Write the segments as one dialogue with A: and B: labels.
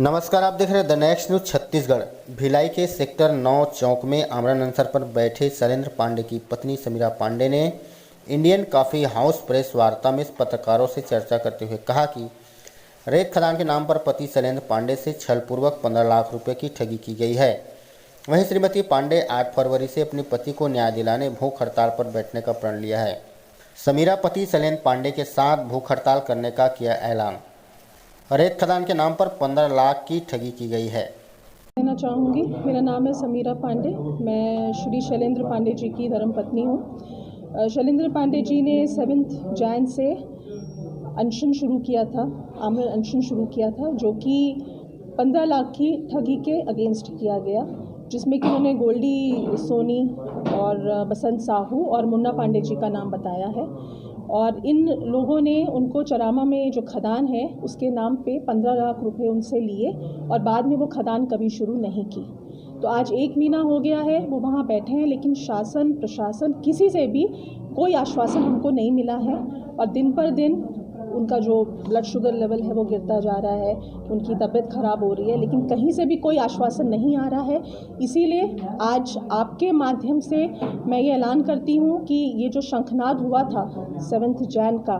A: नमस्कार, आप देख रहे हैं the next news Chhattisgarh. Bhilai के सेक्टर 9 चौक में आमरण अनशन पर बैठे शैलेंद्र पांडे की पत्नी समीरा पांडे ने इंडियन कॉफ़ी हाउस प्रेस वार्ता में पत्रकारों से चर्चा करते हुए कहा कि रेत खदान के नाम पर पति शैलेंद्र पांडे से छलपूर्वक 15 लाख रुपए की ठगी की गई है। वहीं श्रीमती पांडे 8 फरवरी से अपने पति को न्याय दिलाने भूख हड़ताल पर बैठने का प्रण लिया है। समीरा पति शैलेंद्र पांडे के साथ भूख हड़ताल करने का किया ऐलान। रेत खदान के नाम पर 15 लाख की ठगी की गई है।
B: कहना चाहूँगी, मेरा नाम है समीरा पांडे। मैं श्री शैलेंद्र पांडे जी की धर्मपत्नी हूँ। शैलेंद्र पांडे जी ने 7 जैन से अनशन शुरू किया था, आमरण अनशन शुरू किया था, जो कि 15 लाख की ठगी के अगेंस्ट किया गया, जिसमें कि उन्होंने गोल्डी सोनी और बसंत साहू और मुन्ना पांडे जी का नाम बताया है। और इन लोगों ने उनको चरामा में जो खदान है उसके नाम पे 15 लाख रुपए उनसे लिए और बाद में वो खदान कभी शुरू नहीं की। तो आज 1 महीना हो गया है वो वहाँ बैठे हैं, लेकिन शासन प्रशासन किसी से भी कोई आश्वासन हमको नहीं मिला है और दिन पर दिन उनका जो ब्लड शुगर लेवल है वो गिरता जा रहा है, उनकी तबीयत ख़राब हो रही है, लेकिन कहीं से भी कोई आश्वासन नहीं आ रहा है। इसीलिए आज आपके माध्यम से मैं ये ऐलान करती हूँ कि ये जो शंखनाद हुआ था 7 जैन का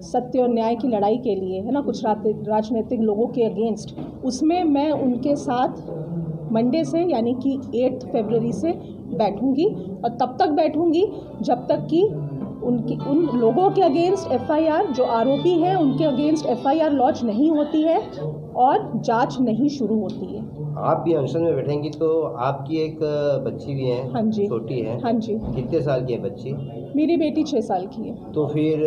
B: सत्य और न्याय की लड़ाई के लिए, है ना, कुछ राजनीतिक लोगों के अगेंस्ट, उसमें मैं उनके साथ मंडे से यानी कि 8 फरवरी से बैठूंगी और तब तक बैठूंगी जब तक कि उन लोगों के अगेंस्ट एफआईआर, जो आरोपी हैं उनके अगेंस्ट एफआईआर लॉन्च नहीं होती है और जांच नहीं शुरू होती है।
C: आप भी अनशन में बैठेंगी तो आपकी एक बच्ची भी है।
B: हाँ जी,
C: छोटी है।
B: हाँ जी।
C: कितने साल की है बच्ची?
B: मेरी बेटी 6 साल की है।
C: तो फिर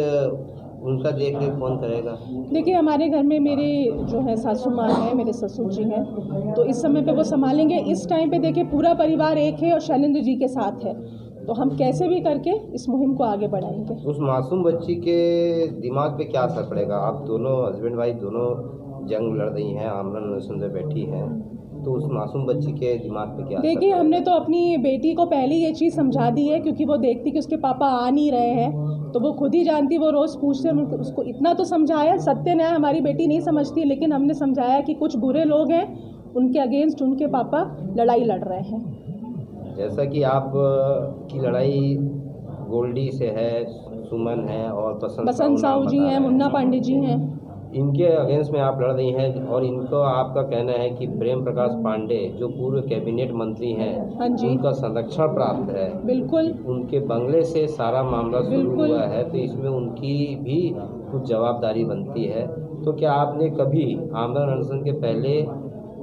C: उनका देख रेख कौन करेगा?
B: देखिए, हमारे घर में मेरे जो है सासू माँ है, मेरे ससुर जी हैं, तो इस समय पे वो संभालेंगे। इस टाइम पे देखिए पूरा परिवार एक है और शैलेंद्र जी के साथ है, तो हम कैसे भी करके इस मुहिम को आगे बढ़ाएंगे।
C: उस मासूम बच्ची के दिमाग पे क्या असर पड़ेगा? आप दोनों हस्बैंड वाइफ दोनों जंग लड़ रही हैं, आमरण अनशन में बैठी हैं, तो उस मासूम बच्ची के दिमाग पे क्या?
B: देखिए, हमने तो अपनी बेटी को पहले ये चीज़ समझा दी है, क्योंकि वो देखती कि उसके पापा आ नहीं रहे हैं, तो वो खुद ही जानती, वो रोज़ पूछते हैं। उसको इतना तो समझाया, सत्य न्याय हमारी बेटी नहीं समझती, लेकिन हमने समझाया कि कुछ बुरे लोग हैं, उनके अगेंस्ट उनके पापा लड़ाई लड़ रहे हैं।
C: जैसा कि आप की लड़ाई गोल्डी से है, सुमन है और
B: बसंत साहू जी हैं, मुन्ना पांडे जी हैं,
C: इनके अगेंस्ट में आप लड़ रही हैं और इनको आपका कहना है कि प्रेम प्रकाश पांडे जो पूर्व कैबिनेट मंत्री हैं,
B: हाँ जी,
C: उनका संरक्षण प्राप्त है।
B: बिल्कुल,
C: उनके बंगले से सारा मामला शुरू
B: बिल्कुल
C: हुआ है, तो इसमें उनकी भी कुछ जवाबदारी बनती है। तो क्या आपने कभी आमरण अनशन के पहले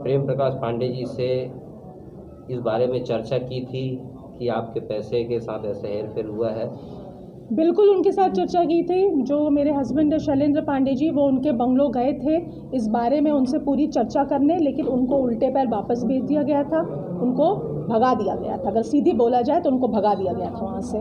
C: प्रेम प्रकाश पांडे जी से इस बारे में चर्चा की थी कि आपके पैसे के साथ ऐसे हेरफेर हुआ है?
B: बिल्कुल उनके साथ चर्चा की थी। जो मेरे हस्बैंड है शैलेंद्र पांडे जी, वो उनके बंगलो गए थे इस बारे में उनसे पूरी चर्चा करने, लेकिन उनको उल्टे पैर वापस भेज दिया गया था, उनको भगा दिया गया था। अगर सीधी बोला जाए तो उनको भगा दिया गया था वहाँ से।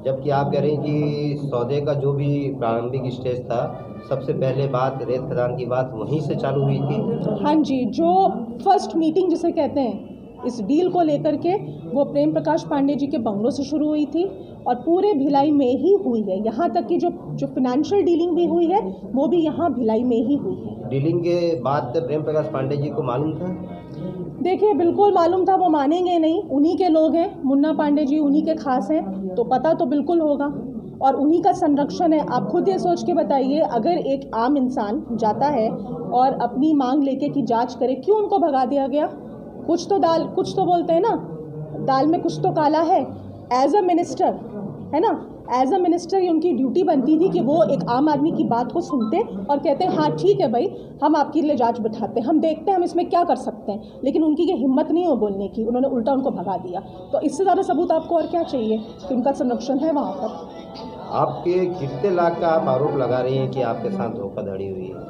C: जबकि आप कह रही हैं कि सौदे का जो भी प्रारंभिक स्टेज था, सबसे पहले बात रेत खदान की बात वहीं से चालू हुई थी।
B: हाँ जी, जो फर्स्ट मीटिंग जिसे कहते हैं इस डील को लेकर के, वो प्रेम प्रकाश पांडे जी के बंगलों से शुरू हुई थी और पूरे भिलाई में ही हुई है। यहाँ तक कि जो फिनेंशियल डीलिंग भी हुई है वो भी यहाँ भिलाई में ही हुई है।
C: डीलिंग के बाद प्रेम प्रकाश पांडे जी को मालूम था?
B: देखिए, बिल्कुल मालूम था, वो मानेंगे नहीं, उन्हीं के लोग हैं, मुन्ना पांडे जी उन्हीं के खास हैं, तो पता तो बिल्कुल होगा और उन्हीं का संरक्षण है। आप खुद ये सोच के बताइए, अगर एक आम इंसान जाता है और अपनी मांग लेके कि जांच करे, क्यों उनको भगा दिया गया? कुछ तो बोलते हैं ना, दाल में कुछ तो काला है। एज अ मिनिस्टर, है ना, एज अ मिनिस्टर ये उनकी ड्यूटी बनती थी कि वो एक आम आदमी की बात को सुनते और कहते हैं हाँ ठीक है भाई, हम आपके लिए जांच बिठाते हैं, हम देखते हैं हम इसमें क्या कर सकते हैं। लेकिन उनकी ये हिम्मत नहीं हो बोलने की, उन्होंने उल्टा उनको भगा दिया। तो इससे ज़्यादा सबूत आपको और क्या चाहिए कि उनका संरक्षण है वहाँ पर।
C: आपके कितने लाख का आप आरोप लगा रही हैं कि आपके साथ धोखाधड़ी हुई है?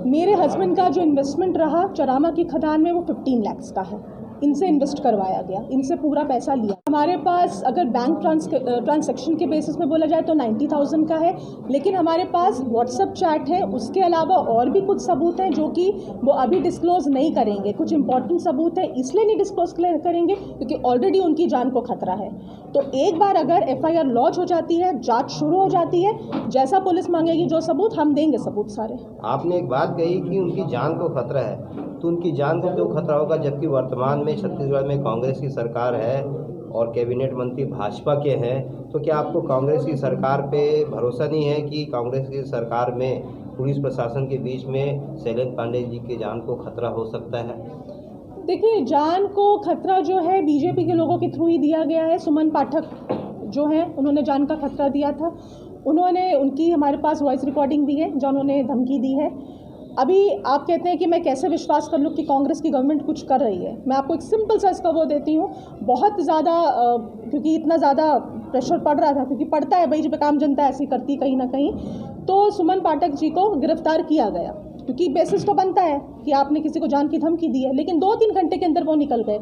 B: मेरे हस्बैंड का जो इन्वेस्टमेंट रहा चरामा की खदान में वो 15 लाख का है। इनसे इन्वेस्ट करवाया गया, इनसे पूरा पैसा लिया। हमारे पास अगर बैंक ट्रांसैक्शन के बेसिस में बोला जाए तो 90,000 का है, लेकिन हमारे पास व्हाट्सएप चैट है, उसके अलावा और भी कुछ सबूत हैं जो कि वो अभी डिस्क्लोज नहीं करेंगे। कुछ इंपॉर्टेंट सबूत है, इसलिए नहीं डिस्क्लोज करेंगे क्योंकि ऑलरेडी उनकी जान को खतरा है। तो एक बार अगर FIR लॉन्च हो जाती है, जांच शुरू हो जाती है, जैसा पुलिस मांगेगी जो सबूत, हम देंगे सबूत सारे।
C: आपने एक बात कही कि उनकी जान को खतरा है, तो उनकी जान को क्यों खतरा होगा जबकि वर्तमान में छत्तीसगढ़ में कांग्रेस की सरकार है और कैबिनेट मंत्री भाजपा के हैं। तो क्या आपको कांग्रेस की सरकार पे भरोसा नहीं है कि कांग्रेस की सरकार में पुलिस प्रशासन के बीच में शैलेंद्र पांडे जी की जान को खतरा हो सकता है?
B: देखिए, जान को खतरा जो है बीजेपी के लोगों के थ्रू ही दिया गया है। सुमन पाठक जो है उन्होंने जान का खतरा दिया था, उनकी हमारे पास वॉइस रिकॉर्डिंग भी है जो उन्होंने धमकी दी है। अभी आप कहते हैं कि मैं कैसे विश्वास कर लूँ कि कांग्रेस की गवर्नमेंट कुछ कर रही है। मैं आपको एक सिंपल सा इसका वो देती हूँ। बहुत ज़्यादा क्योंकि इतना ज़्यादा प्रेशर पड़ रहा था, क्योंकि पड़ता है भाई, जब काम जनता ऐसी करती कहीं ना कहीं, तो सुमन पाठक जी को गिरफ्तार किया गया क्योंकि बेसिस तो बनता है कि आपने किसी को जान की धमकी दी है, लेकिन 2-3 घंटे के अंदर वो निकल गए।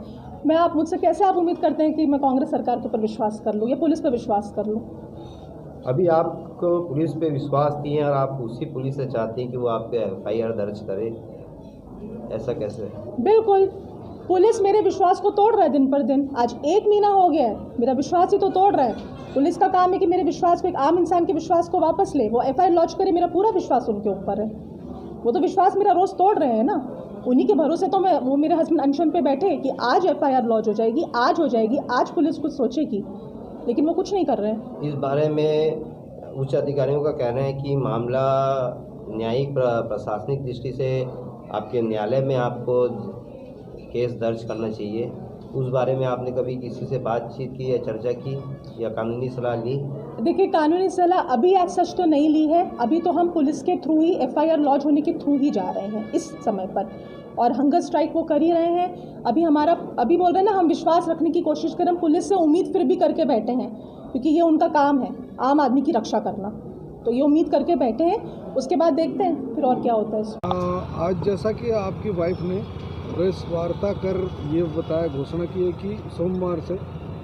B: मुझसे कैसे आप उम्मीद करते हैं कि मैं कांग्रेस सरकार के ऊपर विश्वास कर लूँ या पुलिस पर विश्वास कर लूँ?
C: अभी आपको पुलिस पे विश्वास नहीं है और आप उसी पुलिस से चाहते हैं कि वो आप पे FIR दर्ज करे, ऐसा कैसे?
B: बिल्कुल, पुलिस मेरे विश्वास को तोड़ रहा है दिन पर दिन। आज 1 महीना हो गया है, मेरा विश्वास ही तो तोड़ रहा है। पुलिस का काम है कि मेरे विश्वास को, एक आम इंसान के विश्वास को वापस ले, वो FIR लॉन्च करे। मेरा पूरा विश्वास उनके ऊपर है। वो तो विश्वास मेरा रोज़ तोड़ रहे हैं ना, उन्हीं के भरोसे तो वो मेरे हस्बैंड अनशन पे बैठे कि आज FIR लॉन्च हो जाएगी, आज हो जाएगी, आज पुलिस कुछ सोचेगी, लेकिन वो कुछ नहीं कर रहे हैं।
C: इस बारे में उच्च अधिकारियों का कहना है कि मामला न्यायिक प्रशासनिक दृष्टि से आपके न्यायालय में आपको केस दर्ज करना चाहिए। उस बारे में आपने कभी किसी से बातचीत की या चर्चा की या कानूनी सलाह ली?
B: देखिए, कानूनी सलाह अभी एज सच तो नहीं ली है। अभी तो हम पुलिस के थ्रू ही, FIR लॉन्च होने के थ्रू ही जा रहे हैं इस समय पर, और हंगर स्ट्राइक वो कर ही रहे हैं। अभी बोल रहे हैं ना, हम विश्वास रखने की कोशिश करें, हम पुलिस से उम्मीद फिर भी करके बैठे हैं क्योंकि ये उनका काम है, आम आदमी की रक्षा करना। तो ये उम्मीद करके बैठे हैं, उसके बाद देखते हैं फिर और क्या होता है।
D: आज जैसा कि आपकी वाइफ ने प्रेस वार्ता कर ये बताया, घोषणा की है कि सोमवार से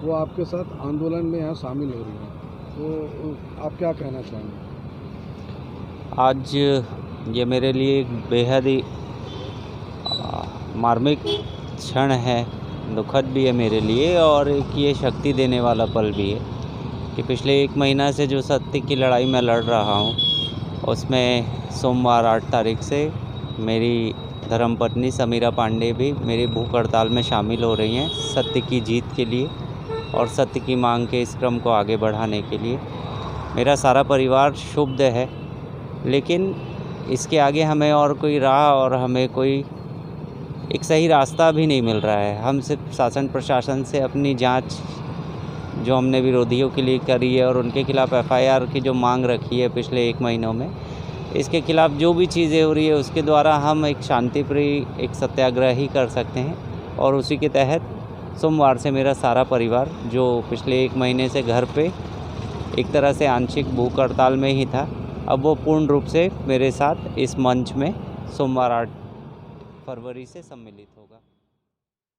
D: वो आपके साथ आंदोलन में यहाँ शामिल हो रही हैं, तो आप क्या कहना चाहेंगे?
E: आज ये मेरे लिए एक बेहद ही मार्मिक क्षण है, दुखद भी है मेरे लिए, और एक ये शक्ति देने वाला पल भी है कि पिछले 1 महीना से जो सत्य की लड़ाई मैं लड़ रहा हूँ, उसमें सोमवार 8 तारीख से मेरी धर्मपत्नी समीरा पांडे भी मेरी भूख हड़ताल में शामिल हो रही हैं, सत्य की जीत के लिए और सत्य की मांग के इस क्रम को आगे बढ़ाने के लिए। मेरा सारा परिवार क्षुब्ध है, लेकिन इसके आगे हमें और कोई राह और हमें कोई एक सही रास्ता भी नहीं मिल रहा है। हम सिर्फ शासन प्रशासन से अपनी जांच जो हमने विरोधियों के लिए करी है और उनके खिलाफ FIR की जो मांग रखी है पिछले 1 महीनों में, इसके खिलाफ जो भी चीज़ें हो रही है उसके द्वारा हम एक शांतिप्रिय एक सत्याग्रह ही कर सकते हैं। और उसी के तहत सोमवार से मेरा सारा परिवार जो पिछले 1 महीने से घर पे एक तरह से आंशिक भूख हड़ताल में ही था, अब वो पूर्ण रूप से मेरे साथ इस मंच में सोमवार 8 फरवरी से सम्मिलित होगा।